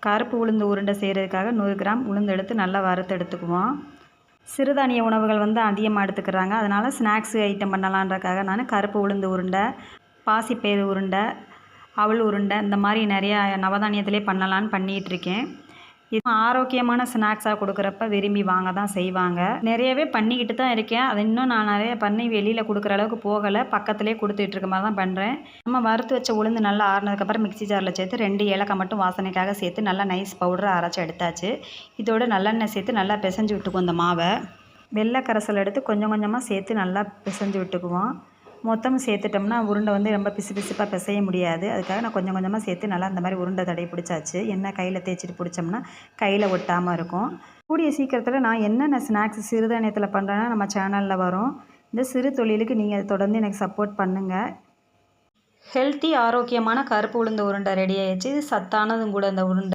கருப்பு உளுந்து உருண்டை செய்கிறதுக்காக 100 கிராம் உளுந்து எடுத்து நல்லா வறுத்து எடுத்துக்குவோம். சிறுதானிய உணவுகள் அதிகமாக எடுத்துக்கிறாங்க. அதனால் ஸ்நாக்ஸு ஐட்டம் பண்ணலான்றக்காக நான் கருப்பு உளுந்து உருண்டை, பாசிப்பயிறு உருண்டை, அவல் உருண்டை இந்த மாதிரி நிறையா நவதானியத்திலே பண்ணலான்னு பண்ணிகிட்ருக்கேன். இது ஆரோக்கியமான ஸ்நாக்ஸாக கொடுக்குறப்ப விரும்பி வாங்க தான் செய்வாங்க. நிறையவே பண்ணிக்கிட்டு தான் இருக்கேன். அதை இன்னும் நான் நிறைய பண்ணி வெளியில் கொடுக்குற அளவுக்கு போகலை. பக்கத்துலேயே கொடுத்துட்டு இருக்க மாதிரி தான் பண்ணுறேன். நம்ம வறுத்து வச்ச உளுந்து நல்லா ஆறுனதுக்கப்புறம் மிக்ஸி ஜாரில் சேர்த்து 2 ஏலக்காய் மட்டும் வாசனைக்காக சேர்த்து நல்லா நைஸ் பவுடரை அரைச்சி எடுத்தாச்சு. இதோட நல்லெண்ணெய் சேர்த்து நல்லா பிசைஞ்சு விட்டுக்குவோம். இந்த மாவை வெள்ளை கரைசல் எடுத்து கொஞ்சம் கொஞ்சமாக சேர்த்து நல்லா பிசைஞ்சு விட்டுக்குவோம். மொத்தம் சேர்த்துட்டோம்னா உருண்டை ரொம்ப பிசு பிசுப்பாக பிசைய முடியாது. அதுக்காக நான் கொஞ்சம் கொஞ்சமாக சேர்த்து நல்லா இந்த மாதிரி உருண்டை தடவி பிடிச்சாச்சு. எண்ணெய் கையில் தேய்ச்சிட்டு பிடிச்சோம்னா கையில் ஒட்டாமல் இருக்கும். கூடிய சீக்கிரத்தில் நான் என்னென்ன ஸ்நாக்ஸ் சிறுதானியத்தில் பண்ணுறேன்னா நம்ம சேனலில் வரும். இந்த சிறு தொழிலுக்கு நீங்கள் தொடர்ந்து எனக்கு சப்போர்ட் பண்ணுங்கள். ஹெல்த்தி ஆரோக்கியமான கருப்பு உளுந்து உருண்டை ரெடி ஆயிடுச்சு. இது சத்தானதும் கூட இந்த உருண்டை.